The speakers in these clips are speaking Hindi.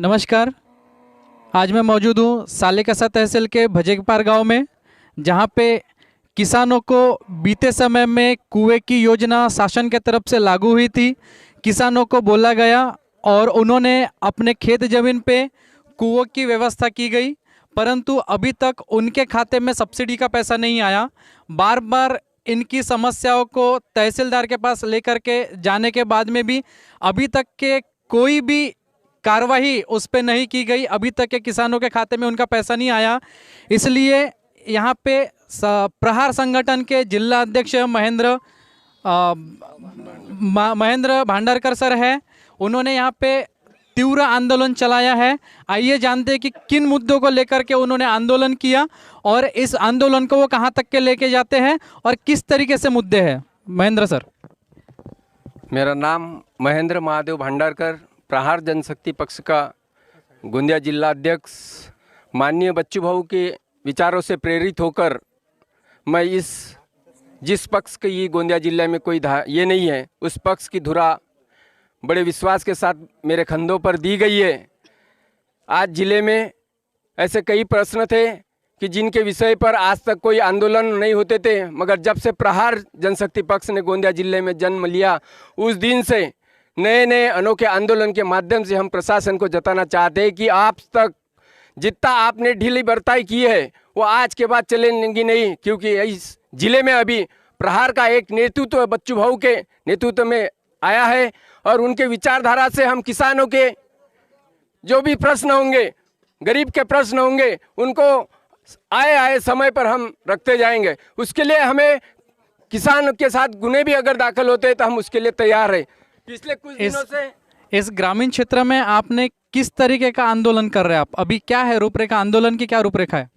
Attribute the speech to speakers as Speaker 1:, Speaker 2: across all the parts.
Speaker 1: नमस्कार। आज मैं मौजूद हूँ सालेकसा तहसील के भजेकपार गांव में, जहां पे किसानों को बीते समय में कुएं की योजना शासन के तरफ से लागू हुई थी। किसानों को बोला गया और उन्होंने अपने खेत ज़मीन पे कुओं की व्यवस्था की गई, परंतु अभी तक उनके खाते में सब्सिडी का पैसा नहीं आया। बार बार इनकी समस्याओं को तहसीलदार के पास लेकर के जाने के बाद में भी अभी तक के कोई भी कार्रवाई उस पर नहीं की गई। अभी तक के किसानों के खाते में उनका पैसा नहीं आया। इसलिए यहाँ पे प्रहार संगठन के जिला अध्यक्ष महेंद्र भांडारकर सर है। उन्होंने यहाँ पे तीव्र आंदोलन चलाया है। आइए जानते हैं कि किन मुद्दों को लेकर के उन्होंने आंदोलन किया और इस आंदोलन को वो कहाँ तक के लेके जाते हैं और किस तरीके से मुद्दे हैं। महेंद्र सर।
Speaker 2: मेरा नाम महेंद्र महादेव भांडारकर, प्रहार जनशक्ति पक्ष का गोंदिया जिला अध्यक्ष। माननीय बच्चू भाऊ के विचारों से प्रेरित होकर मैं जिस पक्ष की ये गोंदिया जिले में कोई ये नहीं है, उस पक्ष की धुरा बड़े विश्वास के साथ मेरे कंधों पर दी गई है। आज जिले में ऐसे कई प्रश्न थे कि जिनके विषय पर आज तक कोई आंदोलन नहीं होते थे, मगर जब से प्रहार जनशक्ति पक्ष ने गोंदिया जिले में जन्म लिया, उस दिन से नए नए अनोखे आंदोलन के माध्यम से हम प्रशासन को जताना चाहते हैं कि आप तक जितना आपने ढीली बर्ताई की है वो आज के बाद चलेंगी नहीं, क्योंकि इस जिले में अभी प्रहार का एक नेतृत्व बच्चू भाऊ के नेतृत्व में आया है और उनके विचारधारा से हम किसानों के जो भी प्रश्न होंगे, गरीब के प्रश्न होंगे, उनको आए समय पर हम रखते जाएंगे। उसके लिए हमें किसान के साथ गुने भी अगर दाखिल होते हैं तो हम उसके लिए तैयार हैं। पिछले कुछ दिनों से
Speaker 1: इस ग्रामीण क्षेत्र में आपने किस तरीके का आंदोलन कर रहे हैं आप? अभी क्या है रूपरेखा, आंदोलन की क्या रूपरेखा है?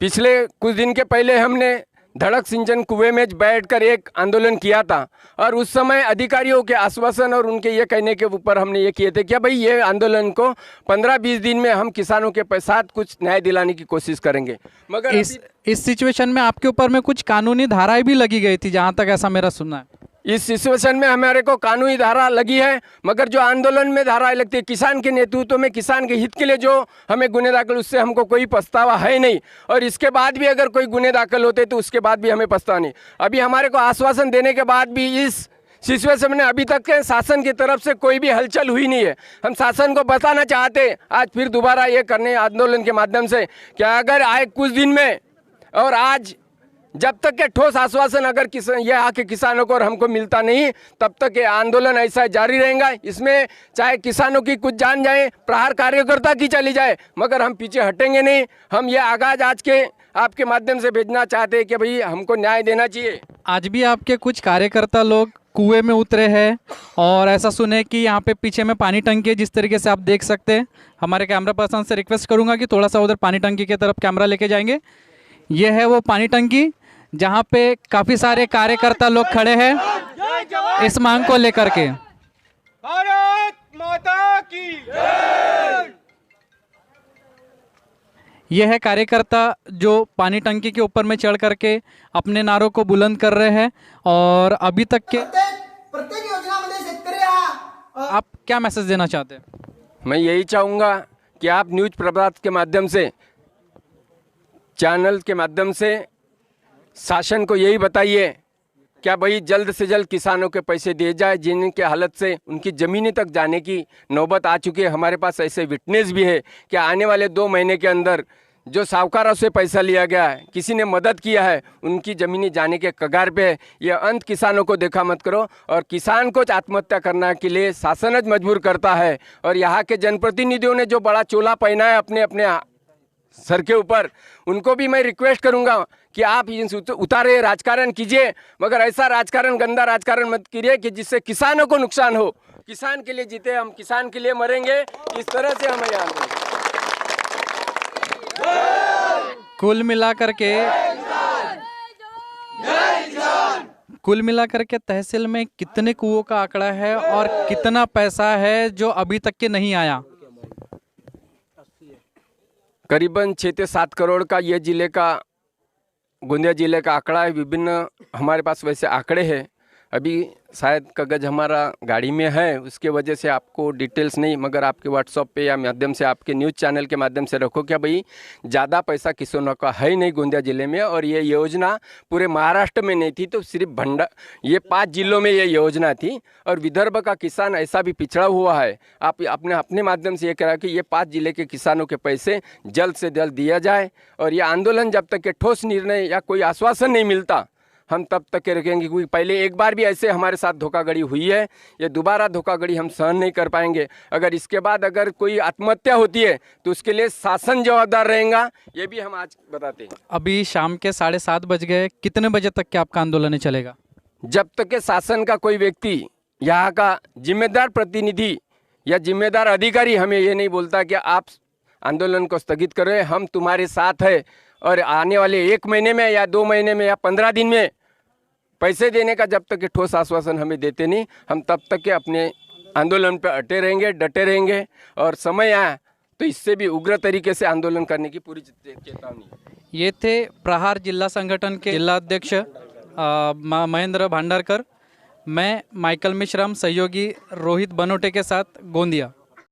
Speaker 2: पिछले कुछ दिन के पहले हमने धड़क सिंचन कुएं में बैठकर एक आंदोलन किया था और उस समय अधिकारियों के आश्वासन और उनके ये कहने के ऊपर हमने ये किए थे कि भाई ये आंदोलन को 15-20 दिन में हम किसानों के साथ कुछ न्याय दिलाने की कोशिश करेंगे। मगर
Speaker 1: इस सिचुएशन में आपके ऊपर में कुछ कानूनी धाराएं भी लगी गई थी, जहां तक ऐसा मेरा सुनना है।
Speaker 2: इस सिचुएशन में हमारे को कानूनी धारा लगी है, मगर जो आंदोलन में धारा लगती है किसान के नेतृत्व में, किसान के हित के लिए जो हमें गुने दाखिल, उससे हमको कोई पछतावा है नहीं। और इसके बाद भी अगर कोई गुने दाखिल होते तो उसके बाद भी हमें पछतावा नहीं। अभी हमारे को आश्वासन देने के बाद भी इस सिचुएशन में अभी तक के शासन की तरफ से कोई भी हलचल हुई नहीं है। हम शासन को बताना चाहते आज फिर दोबारा ये करने आंदोलन के माध्यम से कि अगर आए कुछ दिन में और आज जब तक के ठोस आश्वासन अगर ये आके किसानों को और हमको मिलता नहीं, तब तक ये आंदोलन ऐसा जारी रहेगा। इसमें चाहे किसानों की कुछ जान जाए, प्रहार कार्यकर्ता की चली जाए, मगर हम पीछे हटेंगे नहीं। हम ये आगाज आज के आपके माध्यम से भेजना चाहते हैं कि भाई हमको न्याय देना चाहिए।
Speaker 1: आज भी आपके कुछ कार्यकर्ता लोग कुएं में उतरे हैं और ऐसा सुने कि यहाँ पे पीछे में पानी टंकी है, जिस तरीके से आप देख सकते हैं। हमारे कैमरा पर्सन से रिक्वेस्ट करूँगा कि थोड़ा सा उधर पानी टंकी की तरफ कैमरा लेके जाएंगे। ये है वो पानी टंकी जहाँ पे काफ़ी सारे कार्यकर्ता लोग खड़े हैं इस मांग को लेकर के।
Speaker 3: भारत माता की जय।
Speaker 1: यह है कार्यकर्ता जो पानी टंकी के ऊपर में चढ़ करके अपने नारों को बुलंद कर रहे हैं। और अभी तक के
Speaker 4: प्रत्येक योजनामध्ये शेतकरी
Speaker 1: आप क्या मैसेज देना चाहते हैं?
Speaker 2: मैं यही चाहूँगा कि आप न्यूज प्रभात के माध्यम से, चैनल के माध्यम से शासन को यही बताइए क्या भाई जल्द से जल्द किसानों के पैसे दिए जाए, जिनके हालत से उनकी ज़मीनी तक जाने की नौबत आ चुकी है। हमारे पास ऐसे विटनेस भी है कि आने वाले 2 महीने के अंदर जो साहूकारों से पैसा लिया गया है, किसी ने मदद किया है, उनकी ज़मीनी जाने के कगार पे है। यह अंत किसानों को देखा मत करो। और किसान को आत्महत्या करने के लिए शासन मजबूर करता है। और यहाँ के जनप्रतिनिधियों ने जो बड़ा चोला पहना है अपने अपने सर के ऊपर, उनको भी मैं रिक्वेस्ट करूंगा कि आप उतारे राजकारण कीजिए, मगर ऐसा राजकारण, गंदा राजकारण मत कीजिए कि जिससे किसानों को नुकसान हो। किसान के लिए जीते हम, किसान के लिए मरेंगे, इस तरह से हमें याद
Speaker 1: कुल मिलाकर के तहसील में कितने कुओं का आंकड़ा है और कितना पैसा है जो अभी तक के नहीं आया?
Speaker 2: करीबन 6 से 7 करोड़ का ये जिले का, गोंदिया जिले का आंकड़ा है। विभिन्न हमारे पास वैसे आंकड़े हैं, अभी शायद कागज़ हमारा गाड़ी में है, उसके वजह से आपको डिटेल्स नहीं, मगर आपके व्हाट्सएप पे या माध्यम से आपके न्यूज़ चैनल के माध्यम से रखो क्या भाई, ज़्यादा पैसा किसानों का है नहीं गोंदिया ज़िले में, और ये योजना पूरे महाराष्ट्र में नहीं थी, तो सिर्फ ये 5 जिलों में ये योजना थी। और विदर्भ का किसान ऐसा भी पिछड़ा हुआ है, आप अपने अपने माध्यम से ये कह रहा कि ये 5 जिले के किसानों के पैसे जल्द से जल्द दिया जाए। और ये आंदोलन जब तक के ठोस निर्णय या कोई आश्वासन नहीं मिलता, हम तब तक के रखेंगे, क्योंकि पहले एक बार भी ऐसे हमारे साथ धोखाधड़ी हुई है, ये दोबारा धोखाधड़ी हम सहन नहीं कर पाएंगे। अगर इसके बाद अगर कोई आत्महत्या होती है तो उसके लिए शासन जवाबदार रहेगा, ये भी हम आज बताते हैं।
Speaker 1: अभी शाम के 7:30 बज गए, कितने बजे तक के आपका आंदोलन चलेगा?
Speaker 2: जब तक के शासन का कोई व्यक्ति, यहाँ का जिम्मेदार प्रतिनिधि या जिम्मेदार अधिकारी हमें ये नहीं बोलता कि आप आंदोलन को स्थगित करें, हम तुम्हारे साथ हैं, और आने वाले 1 महीने में या 2 महीने में या 15 दिन में पैसे देने का जब तक के ठोस आश्वासन हमें देते नहीं, हम तब तक के अपने आंदोलन पर अटे रहेंगे, डटे रहेंगे। और समय आया तो इससे भी उग्र तरीके से आंदोलन करने की पूरी चेतावनी है।
Speaker 1: ये थे प्रहार जिला संगठन के जिला अध्यक्ष महेंद्र भांडारकर। मैं माइकल मिश्राम, सहयोगी रोहित बनोटे के साथ, गोंदिया।